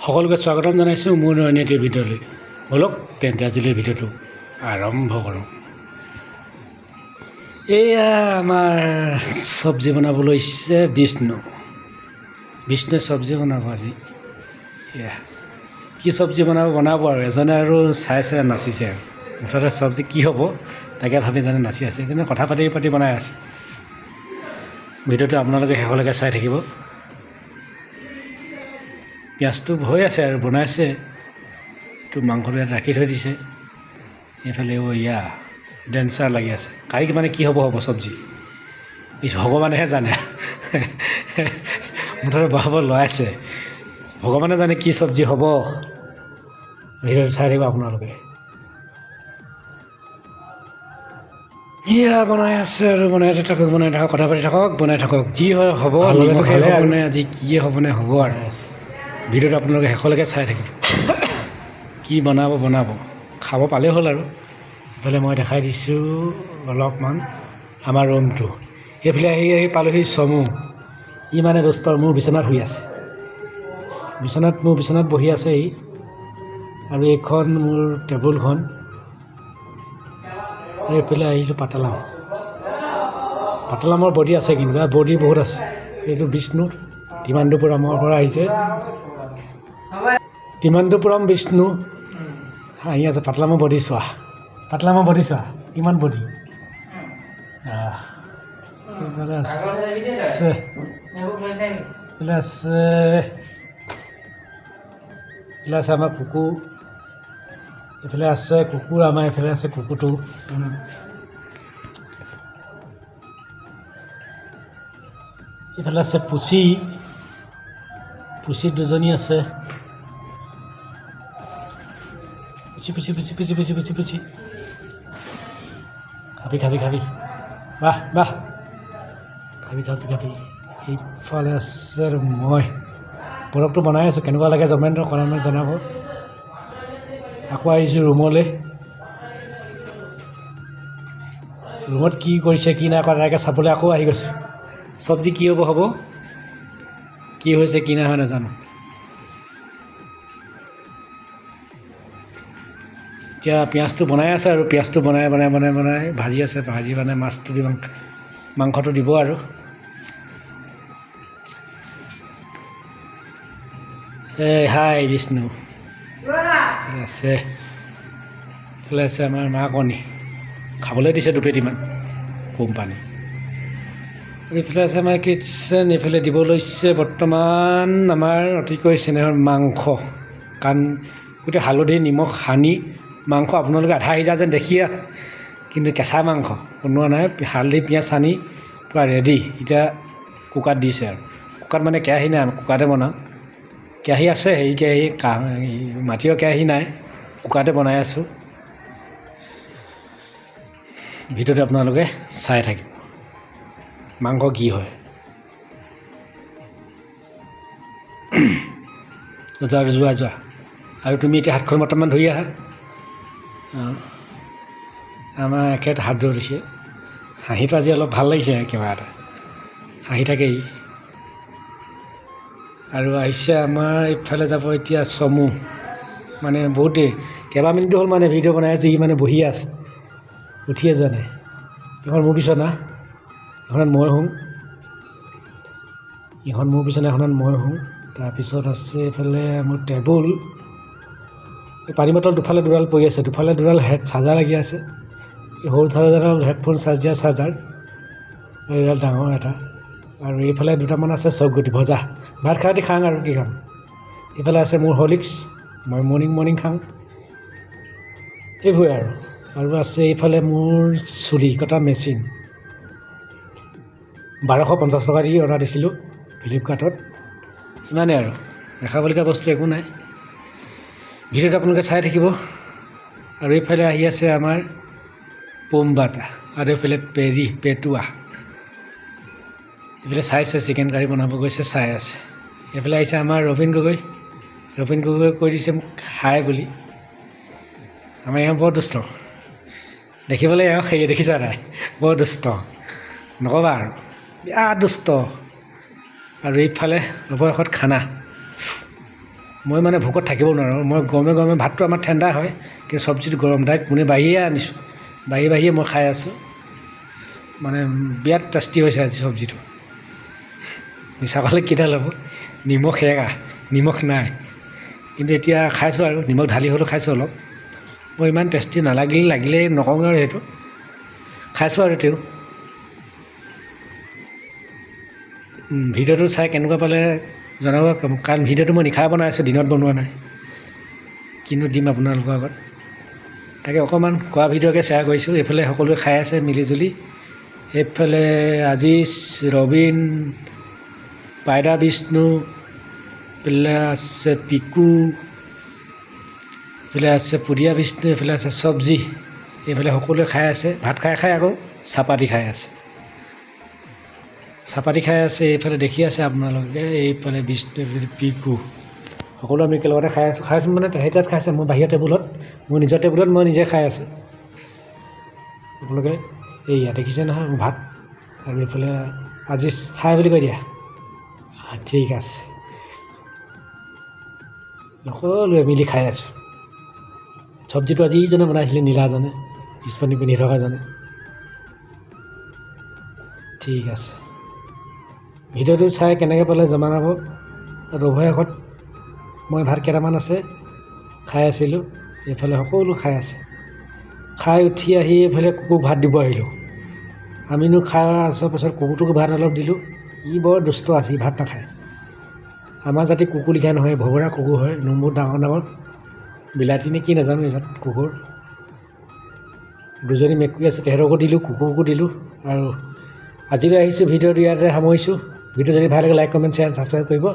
সকলোকে স্বাগতম জনাইছোঁ মোৰ অন্যটি ভিডিঅ'লৈ। বলক তেন্তে আজিলৈ ভিডিঅ'টো আৰম্ভ কৰোঁ। এয়া আমাৰ চব্জি বনাব লৈছে বিষ্ণুৱে চব্জি বনাব আজি। এয়া কি চব্জি বনাব আৰু এজনে আৰু চাই নাচিছে আৰু মুঠতে চব্জি কি হ'ব তাকে ভাবি জানে নাচি আছে, এজনে কথা পাতি বনাই আছে। ভিডিঅ'টো আপোনালোকে শেষলৈকে চাই থাকিব। পিঁয়াজটো হৈ আছে আৰু বনাইছে, এইটো মাংসটো ইয়াত ৰাখি থৈ দিছে। এইফালে ইয়া ডেন্সাৰ লাগি আছে। কাৰি মানে কি হ'ব চব্জি ভগৱানেহে জানে। মুঠতে বহাব লৰাইছে, ভগৱানে জানে কি চব্জি হ'ব। ভিডিঅ'টো চাই থাকিব আপোনালোকে। ইয়া বনাই আছে আৰু বনাই থাকক, কথা পাতি থাকক, বনাই থাকক। যি হয় হ'ব, নিমখে হ'বনে আজি কিয়ে হ'বনে হ'ব আৰু। ভিডিঅ'টো আপোনালোকে শেষলৈকে চাই থাকিব। কি বনাব খাব পালেই হ'ল আৰু। এইফালে মই দেখাই দিছোঁ অলপমান আমাৰ ৰুমটো। এইফালে আহি পালোহি চমু। ই মানে দোস্তৰ মোৰ বিচনাত শুই আছে, মোৰ বিচনাত বহি আছে ই। আৰু এইখন মোৰ টেবুলখন। এইফালে আহিলোঁ পাতালামৰ বডি আছে, কিন্তু বডি বহুত আছে। এইটো বিষ্ণু তিমানন্দপুৰমৰ পৰা আহিছে। তিমানন্দপুৰম বিষ্ণু আহি আছে। পাতলামৰ বডি চোৱা কিমান বডি। এইফালে আছে আমাৰ কুকুৰ। এইফালে আছে কুকুৰ আমাৰ, এইফালে আছে কুকুৰটো। এইফালে আছে পুচি দুজনী আছে। পুচি খাবি বাহ খাবি। এইফালে আছে আৰু মই বৰফটো বনাই আছোঁ। কেনেকুৱা লাগে কমেণ্ট জনাব। আকৌ আহিছোঁ ৰুমলৈ। ৰুমত কি কৰিছে কি নাই কৰা তাকে চাবলৈ আকৌ আহি গৈছোঁ। চব্জি কি হ'ব কি হৈছে কি নাই হয় নাজানো। এতিয়া পিঁয়াজটো বনাই আছে আৰু পিঁয়াজটো বনাই ভাজি আছে। ভাজি মানে মাছটো দি মাংসটো দিব আৰু। হাই বিষ্ণু আছে। এইফালে আছে আমাৰ মা কণী খাবলৈ দিছে দুপেটিমান কোম্পানী। এইফালে আছে আমাৰ কিটচেন। এইফালে দিব লৈছে বৰ্তমান আমাৰ অতিকৈ চেনেহৰ মাংস। কাৰণ গোটেই হালধি নিমখ সানি মাংস আপোনালোকে আধা সিজা যেন দেখি আছে, কিন্তু কেঁচা মাংস বনোৱা নাই। হালধি পিঁয়াজ সানি পূৰা ৰেডি। এতিয়া কুকাৰত দিছে আৰু। কুকাৰত মানে কেৰাহী নাই, কুকাৰতে বনাওঁ। কেৰাহী আছে, কেৰাহী মাটিৰ কেৰাহী নাই, কুকাৰতে বনাই আছোঁ। ভিডিঅ'টো আপোনালোকে চাই থাকিব। মাংস কি হয় যোৱা আৰু তুমি এতিয়া হাতখন বৰ্তমান ধুই আহা। আমাৰ একেটা হাত ধৰিছে। হাঁহিটো আজি অলপ ভাল লাগিছে, কিবা এটা হাঁহি থাকেই। আৰু আহিছে আমাৰ এইফালে যাব এতিয়া চমু। মানে বহুত দেৰি কেইবা মিনিটো হ'ল মানে ভিডিঅ' বনাই আছোঁ। ই মানে বহিয়ে আছে, উঠিয়ে যোৱা নাই। এখন মোৰ বিচনা, এখনত মই শুওঁ। এখন মোৰ বিচনা, এখনত মই শুওঁ। তাৰপিছত আছে এইফালে মোৰ টেবুল। এই পানী বটল দুফালে দুডাল পৰি আছে, দুফালে দুডাল চাৰ্জাৰ লাগি আছে। এই সৰু চাৰ্জাৰডাল হেডফোন চাৰ্জ দিয়া চাৰ্জাৰ, এইডাল ডাঙৰ এটা। আৰু এইফালে দুটামান আছে চকগুটি ভজা। ভাত খাই খাওঁ আৰু কি খাম। এইফালে আছে মোৰ হৰ্লিক্স, মই মৰ্ণিং খাওঁ। এইবোৰে আৰু আছে এইফালে মোৰ চুলি কটা মেচিন। 1250 টকা দি অৰ্ডাৰ দিছিলোঁ ফ্লিপকাৰ্টত। ইমানেই আৰু, দেখাবলগীয়া বস্তু একো নাই। ভিডিঅ'টো আপোনালোকে চাই থাকিব। আৰু এইফালে আহি আছে আমাৰ পোমবাটা, আৰু এইফালে পেটুৱা। এইফালে চাইছে চিকেন কাৰী বনাব গৈছে, চাই আছে। এইফালে আহিছে আমাৰ ৰবীন গগৈ কৈ দিছে মোক হাই বুলি। আমাৰ এওঁ বৰ দুষ্ট দেখিবলৈ, এওঁ সেয়ে দেখিছা নাই, বৰ দুষ্ট নক'বা আৰু, বিৰাট দুষ্ট। আৰু এইফালে অৱশেষত খানা মই মানে ভোকত থাকিব নোৱাৰোঁ। মই গৰমে গৰমে ভাতটো আমাৰ ঠাণ্ডা হয়, কিন্তু চব্জিটো গৰম ডাইৰেক্ট কোনে বাঢ়িয়ে আনিছোঁ, বাঢ়িয়ে মই খাই আছোঁ। মানে বিৰাট টেষ্টি হৈছে আজি চব্জিটো। মিছা ক'লে কিডাল হ'ব, নিমখ সেয়া নিমখ নাই, কিন্তু এতিয়া খাইছোঁ আৰু নিমখ ঢালি হ'লেও খাইছোঁ অলপ। মই ইমান টেষ্টি লাগিলে নকওঁ আৰু সেইটো খাইছোঁ আৰু তেওঁ। ভিডিঅ'টো চাই কেনেকুৱা পালে জনাব, কাৰণ ভিডিঅ'টো মই নিশাই বনাই আছোঁ, দিনত বনোৱা নাই। কিন্তু দিম আপোনালোকৰ আগত, তাকে অকণমান খোৱা ভিডিঅ'কে শ্বেয়াৰ কৰিছোঁ। এইফালে সকলোৱে খাই আছে মিলিজুলি, এইফালে আজিজ, ৰবিন, পাইদা, বিষ্ণু, এইফালে আছে পিকু, এইফালে আছে পুদিয়া বিষ্ণু, এইফালে আছে চব্জি, এইফালে সকলোৱে খাই আছে। ভাত খাই আকৌ চাপাতি খাই আছে, এইফালে দেখি আছে আপোনালোকে, এইফালে বিষ্ণু, এইফালে পিকু, সকলো আমি একেলগতে খাইছোঁ মানে সেই তাত খাইছে, মই বাহিৰৰ টেবুলত, মোৰ নিজৰ টেবুলত মই নিজে খাই আছোঁ। আপোনালোকে এইয়া দেখিছে নহয় মোৰ ভাত, আৰু এইফালে আজি হাই বুলি কৈ দিয়া। ঠিক আছে, সকলোৱে মিলি খাই আছোঁ। চব্জিটো আজি ইজনে বনাইছিলে, নীলাজনে, স্পনি পিন্ধি থকাজনে। ঠিক আছে, ভিডিঅ'টো চাই কেনেকৈ পালে জনাব। ৰভৈয়াসত মই ভাত কেইটামান আছে খাই আছিলোঁ, এইফালে সকলো খাই আছে। খাই উঠি আহি এইফালে কুকুৰক ভাত দিব আহিলোঁ। আমিনো খাই আছোঁ, পাছত কুকুৰটোকো ভাত অলপ দিলোঁ। ই বৰ দুষ্ট আছে, ই ভাত নাখায়। আমাৰ জাতি কুকুৰ লিখা নহয়, ভগৰা কুকুৰ হয়, নোমবোৰ ডাঙৰ ডাঙৰ, বিলাতী নে কি নাজানো এজাত কুকুৰ। দুজনী মেকুৰী আছে, তেহেঁতকো দিলোঁ, কুকুৰকো দিলোঁ। আৰু আজিলৈ আহিছোঁ, ভিডিঅ'টো ইয়াতে সামৰিছোঁ। ভিডিঅ' যদি ভাল লাগে লাইক, কমেণ্ট, শ্বেয়াৰ, ছাবস্ক্ৰাইব কৰিব।